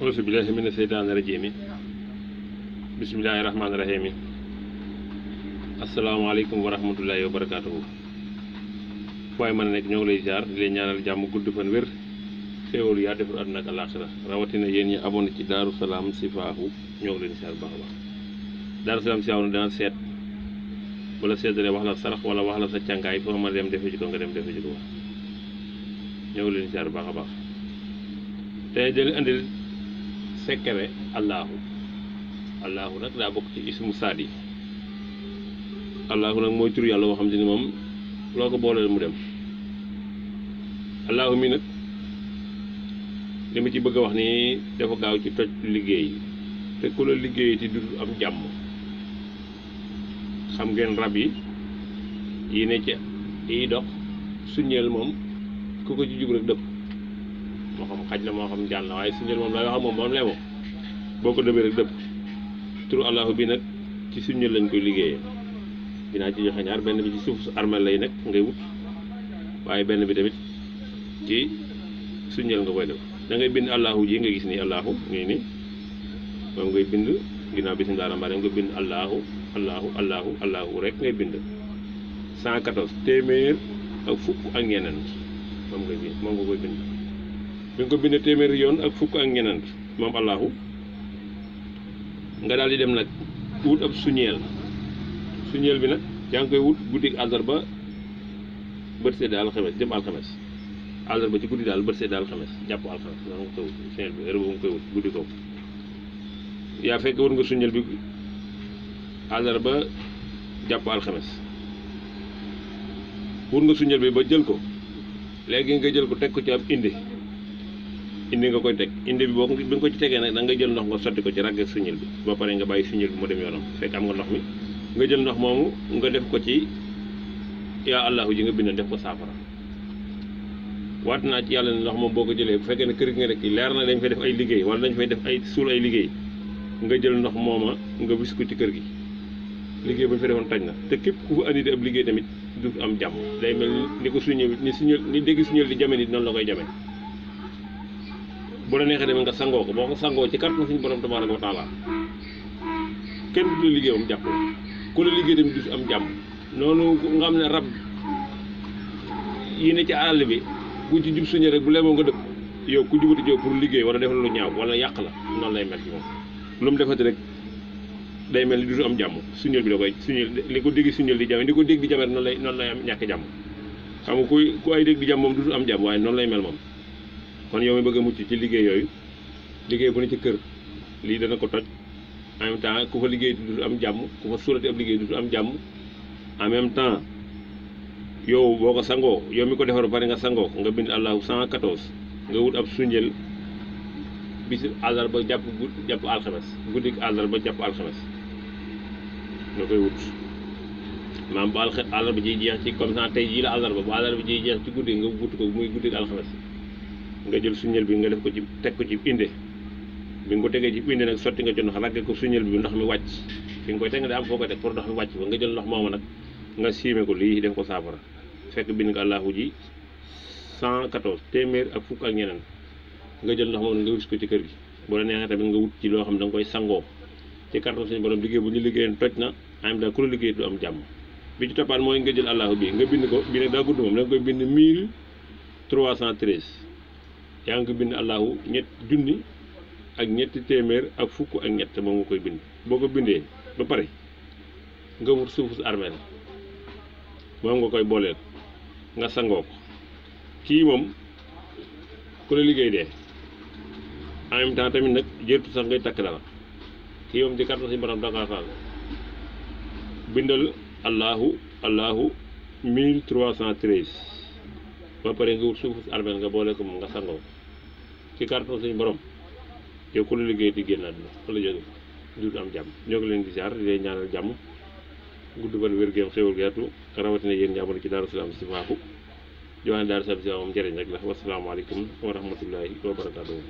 auzu billahi mina seytaani rajiim bismillahi rahmaani rahiim asalaamaaleykum wa rahmatullahi wa barakaatuhu waaye man nekk ñoo ngi lay jaar di leen ñaanal jàmm gudd fan wér xéewal yaa defar àdduna ak àllaaxira rawatina yéen ñi abonné ci Daaru Salaam Sifaahu ñoo ngi leen siyaar baax a baax Daaru Salaam Sifaahu dana seet wala seetalee wax la sarax wala wax la sa càngaay foo ma dem defe ci ko nga dem defe ci ko ñoo ngi leen siyaar baax a baax te jël andil sekkere allahu nag daa bokk ci ismu saadi allahu nag mooy tur yàlla boo xam te ni moom loo ko booleel mu dem allahu mi nag li ma ci bëgg a wax ni dafa gaaw ci toj liggéey te ku la liggéey ti du am jàmm xam ngeen rab yi ne ca yi dox suñeel moom ku ko ci jug rek dëpp moo xam xaj la moo xam jàll la waaye suñeel moom lay wax moom lay moom boo ko dëbee rek dëpp turu allahu bi nag ci suñeel lañ koy liggéeyee dinaa ci joxe ñaar benn bi ci suuf su armel lay nekk ngay wut waaye benn bi tamit ci suñeel nga koy def da ngay bind allahu ji nga gis ni allahu nii ni moom ngay bind ginnaaw bismillah rahmaan nga bind allahu rek ngay bind 114 téeméer ak fukk ak ñeneent moom nga koy bind bi nga ko bind téeméer yoon ak fukk ak ñeneent moom allahu nga daal di dem nag wut ab suñeel bi nag yaa ngi koy wut guddi àllarba bët sedd alxames jëm alxames àllarba ci guddi daal bët sedd alxames jàpp alxames noonu nga koy wut suñeel bi heure boobu nga koy wut guddi ko yaa fekk wut nga suñeel bi àllarba jàpp alxames wut nga suñeel bi ba jël ko léegi nga jël ko teg ko ci ab indi nga koy teg indi bi bi nga ko ci tegee nag da nga jël ndox nga sotti ko ci ràgg suñeel bi ba pare nga bàyyi suñeel bi mu dem yoonam fekk am nga ndox mi nga jël ndox moomu nga def ko ci yaa allahu ji nga bind def ko saafara waat naa ci yàlla ne ndox moom boo ko jëlee bu fekkee ne kër gi nga nekk leer na dañ fay def ay liggéey wala dañ fay def ay suul ay liggéey nga jël ndox mooma nga wis ko ci kër gi liggéey ba ñu fa defoon taj na te képp ku fa andi ab liggéey tamit du am jàmm day mel ni ko suñeel ni dégg suñeel di jame nit noonu la koy jame bu la neexee demee nga sangoo ko boo ko sangoo ci kàttan suñu borom tabaaraka wa taala kenn du la liggéeyam jàpp ku la liggéey tamit du am jàmm noonu nga xam ne rab yi ne ci àll bi bu ci jub suñu rek bu lemoo nga dëpp yow ku jubati jow pour liggéey wala defal lu ñaaw wala yàq la noonu lay mel ci moom lu mu defati rek day mel ni du am jàmm suñel bi da koy suñel li ko dégg suñel di jàmm ni ko dégg di jàmm noonu lay am ñàkk jàmm xam nga ku ay dégg di jàmm moom du am jàmm waaye noonu lay mel moom kon yow mi bëgg a mucc ci liggéey yooyu liggéey bu ne ci kër lii dana ko toj en même temps ku fa liggéey du am jàmm ku fa suurati ab liggéey du am jàmm en même temps yow boo ko sangoo yow mi ko defar ba pare nga sangoo nga bind allahu 114 nga wut ab suñel bis àllarba jàpp alxames guddi àllarba jàpp alxames nga koy wut maam bu àllarba jiy jeex ci comme ça tey jii la àllarba bu àllarba jiy jeex ci guddi nga wut ko muy guddi alxames nga jël suñel bi nga def ko ci teg ko ci inde bi nga ko tegee ci inde nag sotti nga ci ndox ragge ko suñel bi ndox mi wàcc fi nga koy teg nga am foo koy teg pour ndox mi wàcc ba nga jël ndox mooma nag nga siime ko lii def ko saafara fekk bind nga allahu ji 114 téeméer ak fukk ak ñeneen nga jël ndox moom nga wis ko ci kër gi bu la neexee tamit nga wut ci loo xam da nga koy sangoo ci kàttan suñu borom liggéey bu ñu liggéeyeen toj na am da ku la liggéey du am jàmm bi ci toppaat mooy nga jël allahu bi nga bind ko bi nag daa gudd moom da nga koy bind 1313 yaa ngi ko bind allahu junni ak ñetti téeméer ak fukk ak ñett moom nga koy bind boo ko bindee ba pare nga wut suufu su armeel moom nga koy booleel nga sangoo ko kii moom ku la liggéey dee en même temps tamit nag jërtu sax ngay takk dara kii moom ci kàttan si borom danga faal bindal allahu 1313 ba pare nga wut suufu armeel nga boole ko moom nga sangoo ci kàttan suñu borom yow ku la liggéey di génn àdduna fa la jóge du am jàmm ñoo ngi leen di ziar di leen ñaanal jàmm gudd ban wér-gu-yaram xéwal yaatu rawatina yéen ñaamoon ci Daaru Salaam Sifaahu joxe Daaru Salaam Sifaahu moom njëriñ rek la wasalaamaaleykum wa rahmatullahi wa barakaatuhu